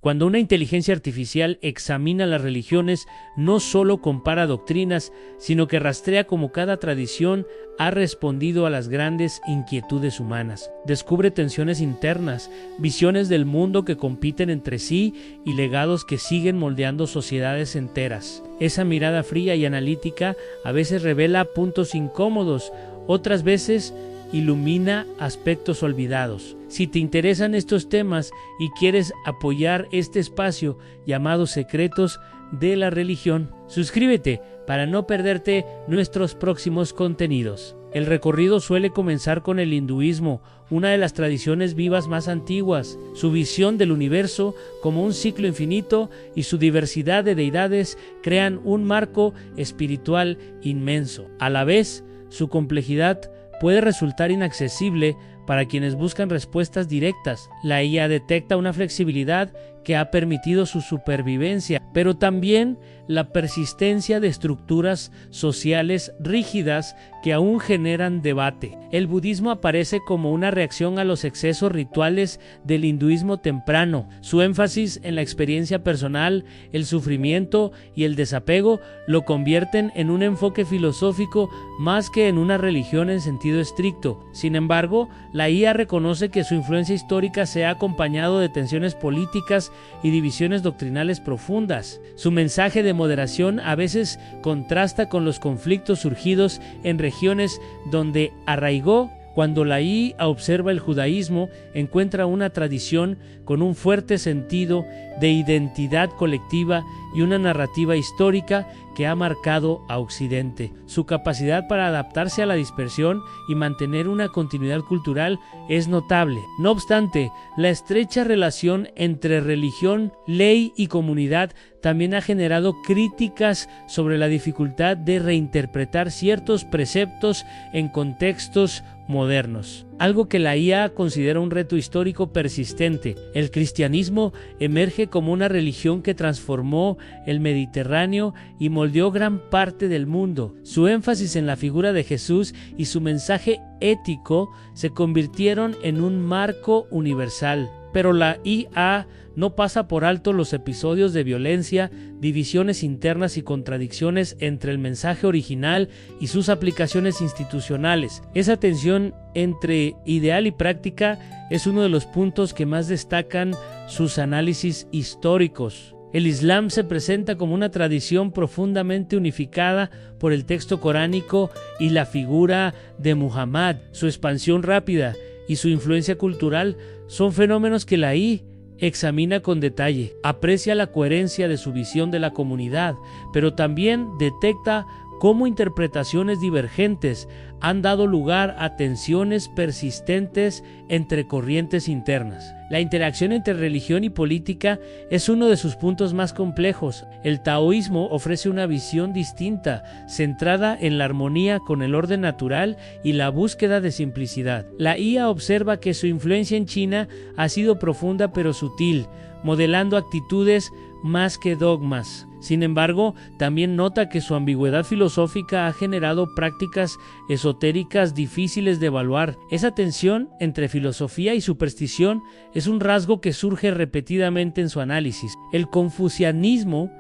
Cuando una inteligencia artificial examina las religiones, no solo compara doctrinas, sino que rastrea cómo cada tradición ha respondido a las grandes inquietudes humanas. Descubre tensiones internas, visiones del mundo que compiten entre sí y legados que siguen moldeando sociedades enteras. Esa mirada fría y analítica a veces revela puntos incómodos, otras veces ilumina aspectos olvidados. Si te interesan estos temas y quieres apoyar este espacio llamado Secretos de la Religión, suscríbete para no perderte nuestros próximos contenidos. El recorrido suele comenzar con el hinduismo, una de las tradiciones vivas más antiguas. Su visión del universo como un ciclo infinito y su diversidad de deidades crean un marco espiritual inmenso. A la vez, su complejidad puede resultar inaccesible para quienes buscan respuestas directas. La IA detecta una flexibilidad que ha permitido su supervivencia, pero también la persistencia de estructuras sociales rígidas que aún generan debate. El budismo aparece como una reacción a los excesos rituales del hinduismo temprano. Su énfasis en la experiencia personal, el sufrimiento y el desapego lo convierten en un enfoque filosófico más que en una religión en sentido estricto. Sin embargo, la IA reconoce que su influencia histórica se ha acompañado de tensiones políticas y divisiones doctrinales profundas. Su mensaje de moderación a veces contrasta con los conflictos surgidos en regiones donde arraigó. Cuando la IA observa el judaísmo, encuentra una tradición con un fuerte sentido de identidad colectiva y una narrativa histórica que ha marcado a Occidente. Su capacidad para adaptarse a la dispersión y mantener una continuidad cultural es notable. No obstante, la estrecha relación entre religión, ley y comunidad también ha generado críticas sobre la dificultad de reinterpretar ciertos preceptos en contextos modernos, algo que la IA considera un reto histórico persistente. El cristianismo emerge como una religión que transformó el Mediterráneo y moldeó gran parte del mundo. Su énfasis en la figura de Jesús y su mensaje ético se convirtieron en un marco universal. Pero la IA no pasa por alto los episodios de violencia, divisiones internas y contradicciones entre el mensaje original y sus aplicaciones institucionales. Esa tensión entre ideal y práctica es uno de los puntos que más destacan sus análisis históricos. El Islam se presenta como una tradición profundamente unificada por el texto coránico y la figura de Muhammad. Su expansión rápida y su influencia cultural son fenómenos que la IA examina con detalle. Aprecia la coherencia de su visión de la comunidad, pero también detecta cómo interpretaciones divergentes han dado lugar a tensiones persistentes entre corrientes internas. La interacción entre religión y política es uno de sus puntos más complejos. El taoísmo ofrece una visión distinta, centrada en la armonía con el orden natural y la búsqueda de simplicidad. La IA observa que su influencia en China ha sido profunda pero sutil, modelando actitudes más que dogmas. Sin embargo, también nota que su ambigüedad filosófica ha generado prácticas esotéricas difíciles de evaluar. Esa tensión entre filosofía y superstición es un rasgo que surge repetidamente en su análisis. El confucianismo,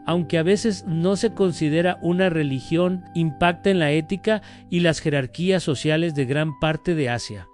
aunque a veces no se considera una religión, impacta en la ética y las jerarquías sociales de gran parte de Asia.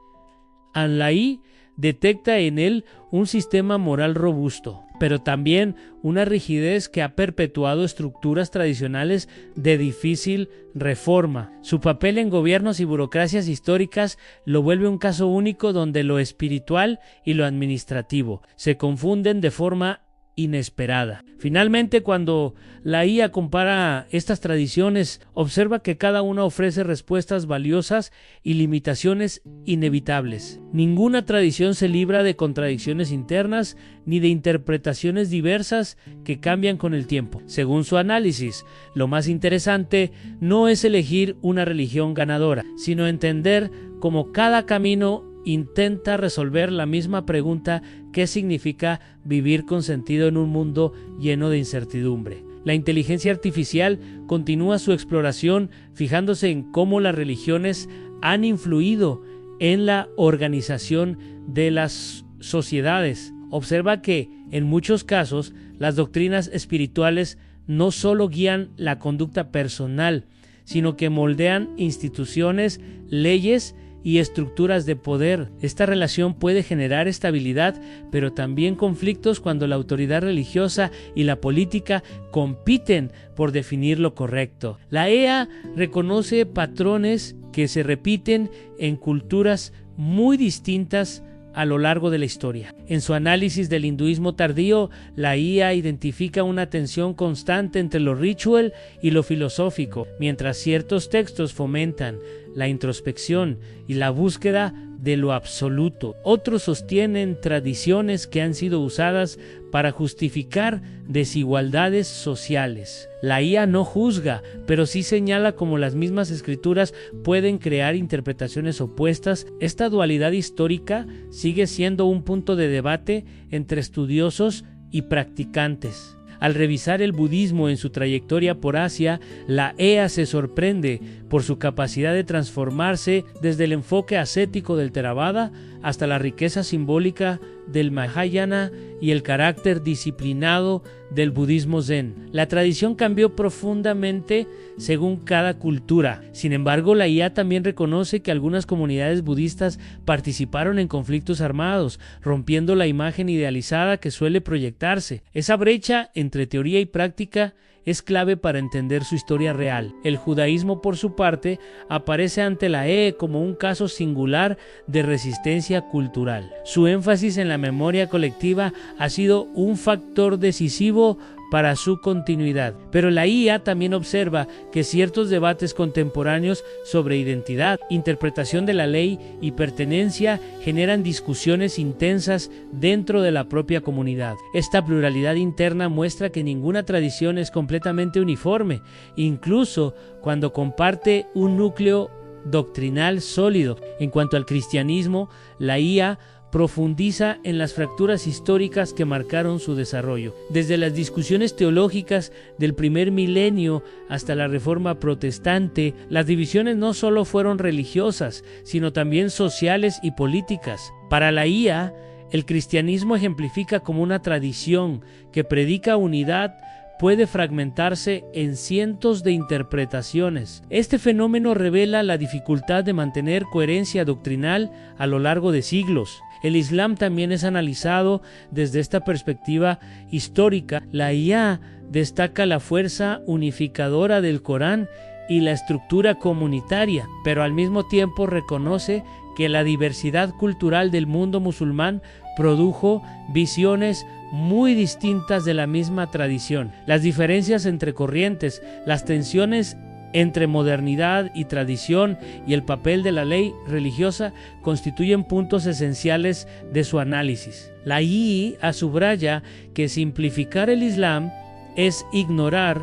An-Lai detecta en él un sistema moral robusto, pero también una rigidez que ha perpetuado estructuras tradicionales de difícil reforma. Su papel en gobiernos y burocracias históricas lo vuelve un caso único donde lo espiritual y lo administrativo se confunden de forma inesperada. Finalmente, cuando la IA compara estas tradiciones, observa que cada una ofrece respuestas valiosas y limitaciones inevitables. Ninguna tradición se libra de contradicciones internas ni de interpretaciones diversas que cambian con el tiempo. Según su análisis, lo más interesante no es elegir una religión ganadora, sino entender cómo cada camino intenta resolver la misma pregunta: ¿qué significa vivir con sentido en un mundo lleno de incertidumbre? La inteligencia artificial continúa su exploración fijándose en cómo las religiones han influido en la organización de las sociedades. Observa que En muchos casos, las doctrinas espirituales no solo guían la conducta personal, sino que moldean instituciones, leyes y estructuras de poder. Esta relación puede generar estabilidad, pero también conflictos cuando la autoridad religiosa y la política compiten por definir lo correcto. La EA reconoce patrones que se repiten en culturas muy distintas a lo largo de la historia. En su análisis del hinduismo tardío, la IA identifica una tensión constante entre lo ritual y lo filosófico, mientras ciertos textos fomentan la introspección y la búsqueda de lo absoluto. Otros sostienen tradiciones que han sido usadas para justificar desigualdades sociales. La IA no juzga, pero sí señala cómo las mismas escrituras pueden crear interpretaciones opuestas. Esta dualidad histórica sigue siendo un punto de debate entre estudiosos y practicantes. Al revisar el budismo en su trayectoria por Asia, la EA se sorprende por su capacidad de transformarse desde el enfoque ascético del Theravada hasta la riqueza simbólica del Mahayana y el carácter disciplinado del budismo zen. La tradición cambió profundamente según cada cultura. Sin embargo, la IA también reconoce que algunas comunidades budistas participaron en conflictos armados, rompiendo la imagen idealizada que suele proyectarse. Esa brecha entre teoría y práctica es clave para entender su historia real. El judaísmo, por su parte, aparece ante la EE como un caso singular de resistencia cultural. Su énfasis en la memoria colectiva ha sido un factor decisivo para su continuidad. Pero la IA también observa que ciertos debates contemporáneos sobre identidad, interpretación de la ley y pertenencia generan discusiones intensas dentro de la propia comunidad. Esta pluralidad interna muestra que ninguna tradición es completamente uniforme, incluso cuando comparte un núcleo doctrinal sólido. En cuanto al cristianismo, la IA profundiza en las fracturas históricas que marcaron su desarrollo. Desde las discusiones teológicas del primer milenio hasta la Reforma protestante, las divisiones no solo fueron religiosas, sino también sociales y políticas. Para la IA, el cristianismo ejemplifica como una tradición que predica unidad puede fragmentarse en cientos de interpretaciones. Este fenómeno revela la dificultad de mantener coherencia doctrinal a lo largo de siglos. El Islam también es analizado desde esta perspectiva histórica. La IA destaca la fuerza unificadora del Corán y la estructura comunitaria, pero al mismo tiempo reconoce que la diversidad cultural del mundo musulmán produjo visiones muy distintas de la misma tradición. Las diferencias entre corrientes, las tensiones entre modernidad y tradición y el papel de la ley religiosa constituyen puntos esenciales de su análisis. La IA subraya que simplificar el Islam es ignorar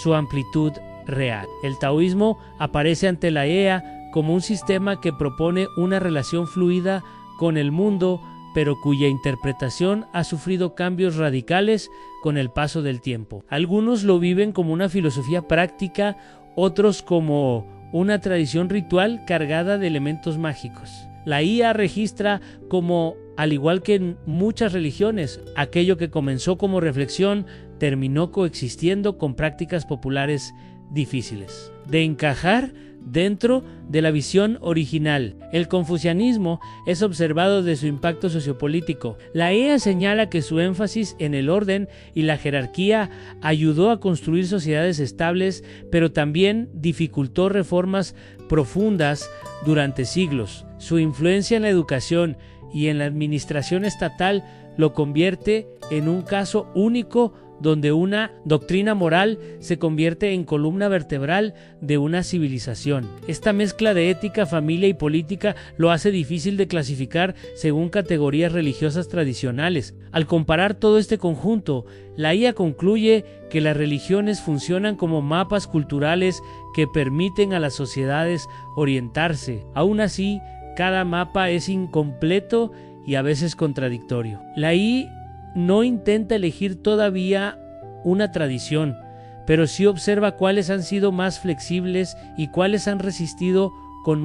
su amplitud real. El taoísmo aparece ante la EA como un sistema que propone una relación fluida con el mundo, pero cuya interpretación ha sufrido cambios radicales con el paso del tiempo. Algunos lo viven como una filosofía práctica, otros como una tradición ritual cargada de elementos mágicos. La IA registra como, al igual que en muchas religiones, aquello que comenzó como reflexión terminó coexistiendo con prácticas populares difíciles de encajar dentro de la visión original. El confucianismo es observado de su impacto sociopolítico. La EA señala que su énfasis en el orden y la jerarquía ayudó a construir sociedades estables, pero también dificultó reformas profundas durante siglos. Su influencia en la educación y en la administración estatal lo convierte en un caso único donde una doctrina moral se convierte en columna vertebral de una civilización. Esta mezcla de ética, familia y política lo hace difícil de clasificar según categorías religiosas tradicionales. Al comparar todo este conjunto, la IA concluye que las religiones funcionan como mapas culturales que permiten a las sociedades orientarse. Aún así, cada mapa es incompleto y a veces contradictorio. La IA no intenta elegir todavía una tradición, pero sí observa cuáles han sido más flexibles y cuáles han resistido con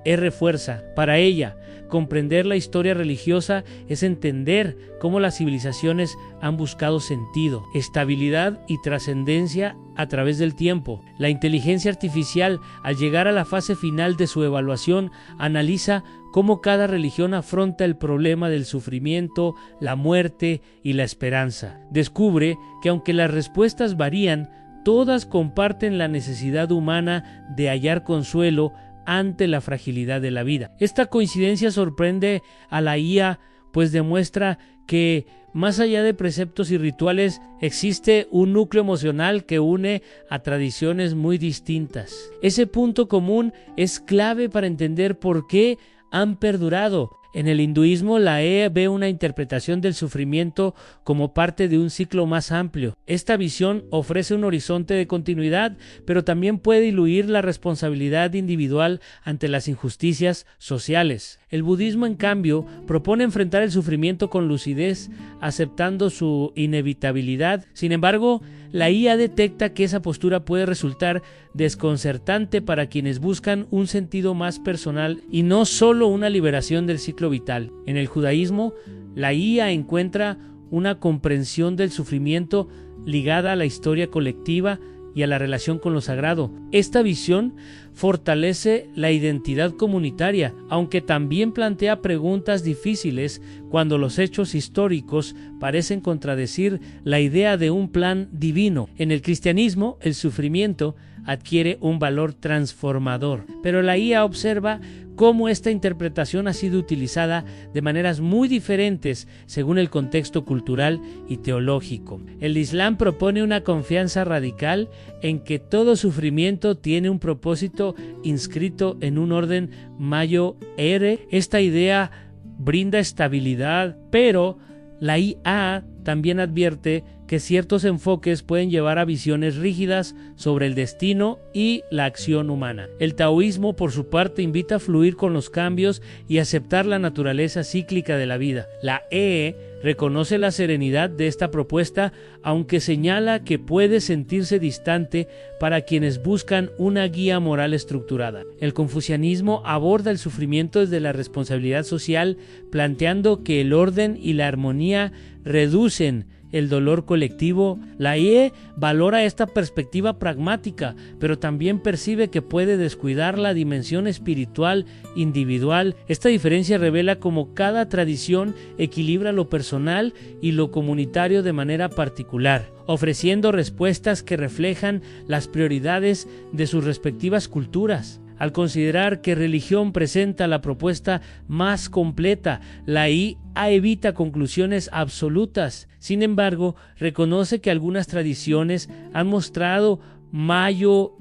R fuerza. Para ella, comprender la historia religiosa es entender cómo las civilizaciones han buscado sentido, estabilidad y trascendencia a través del tiempo. La inteligencia artificial, al llegar a la fase final de su evaluación, analiza cómo cada religión afronta el problema del sufrimiento, la muerte y la esperanza. Descubre que aunque las respuestas varían, todas comparten la necesidad humana de hallar consuelo ante la fragilidad de la vida. Esta coincidencia sorprende a la IA, pues demuestra que más allá de preceptos y rituales existe un núcleo emocional que une a tradiciones muy distintas. Ese punto común es clave para entender por qué han perdurado. En el hinduismo, la E ve una interpretación del sufrimiento como parte de un ciclo más amplio. Esta visión ofrece un horizonte de continuidad, pero también puede diluir la responsabilidad individual ante las injusticias sociales. El budismo, en cambio, propone enfrentar el sufrimiento con lucidez, aceptando su inevitabilidad. Sin embargo, la IA detecta que esa postura puede resultar desconcertante para quienes buscan un sentido más personal y no solo una liberación del ciclo vital. En el judaísmo, la IA encuentra una comprensión del sufrimiento ligada a la historia colectiva y a la relación con lo sagrado. Esta visión fortalece la identidad comunitaria, aunque también plantea preguntas difíciles cuando los hechos históricos parecen contradecir la idea de un plan divino. En el cristianismo, el sufrimiento adquiere un valor transformador, pero la IA observa cómo esta interpretación ha sido utilizada de maneras muy diferentes según el contexto cultural y teológico. El Islam propone una confianza radical en que todo sufrimiento tiene un propósito inscrito en un orden Mayo-R. Esta idea brinda estabilidad, pero la IA también advierte que ciertos enfoques pueden llevar a visiones rígidas sobre el destino y la acción humana. El taoísmo, por su parte, invita a fluir con los cambios y aceptar la naturaleza cíclica de la vida. La E reconoce la serenidad de esta propuesta, aunque señala que puede sentirse distante para quienes buscan una guía moral estructurada. El confucianismo aborda el sufrimiento desde la responsabilidad social, planteando que el orden y la armonía reducen el dolor colectivo. La IE valora esta perspectiva pragmática, pero también percibe que puede descuidar la dimensión espiritual individual. Esta diferencia revela cómo cada tradición equilibra lo personal y lo comunitario de manera particular, ofreciendo respuestas que reflejan las prioridades de sus respectivas culturas. Al considerar que religión presenta la propuesta más completa, la IA evita conclusiones absolutas. Sin embargo, reconoce que algunas tradiciones han mostrado mayor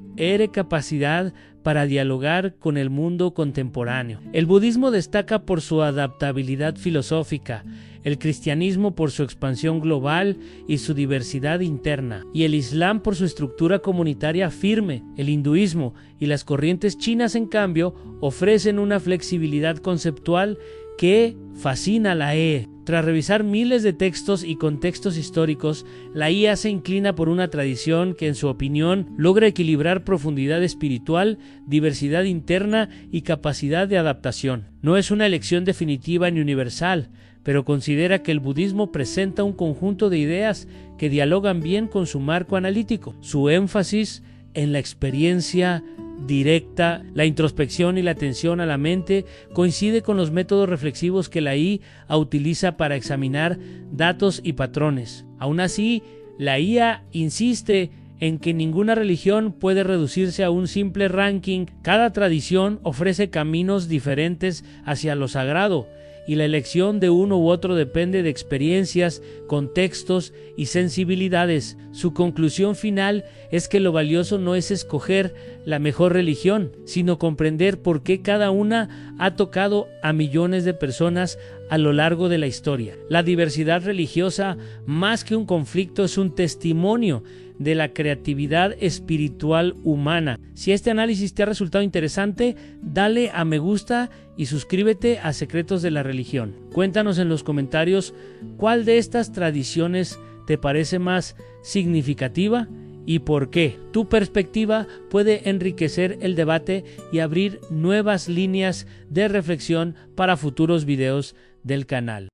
capacidad para dialogar con el mundo contemporáneo. El budismo destaca por su adaptabilidad filosófica, el cristianismo por su expansión global y su diversidad interna, y el islam por su estructura comunitaria firme. El hinduismo y las corrientes chinas, en cambio, ofrecen una flexibilidad conceptual que fascina a la E. Tras revisar miles de textos y contextos históricos, la IA se inclina por una tradición que, en su opinión, logra equilibrar profundidad espiritual, diversidad interna y capacidad de adaptación. No es una elección definitiva ni universal, pero considera que el budismo presenta un conjunto de ideas que dialogan bien con su marco analítico. Su énfasis en la experiencia directa, la introspección y la atención a la mente coincide con los métodos reflexivos que la IA utiliza para examinar datos y patrones. Aún así, la IA insiste en que ninguna religión puede reducirse a un simple ranking. Cada tradición ofrece caminos diferentes hacia lo sagrado, y la elección de uno u otro depende de experiencias, contextos y sensibilidades. Su conclusión final es que lo valioso no es escoger la mejor religión, sino comprender por qué cada una ha tocado a millones de personas a lo largo de la historia. La diversidad religiosa, más que un conflicto, es un testimonio de la creatividad espiritual humana. Si este análisis te ha resultado interesante, dale a me gusta y suscríbete a Secretos de la Religión. Cuéntanos en los comentarios cuál de estas tradiciones te parece más significativa y por qué. Tu perspectiva puede enriquecer el debate y abrir nuevas líneas de reflexión para futuros videos del canal.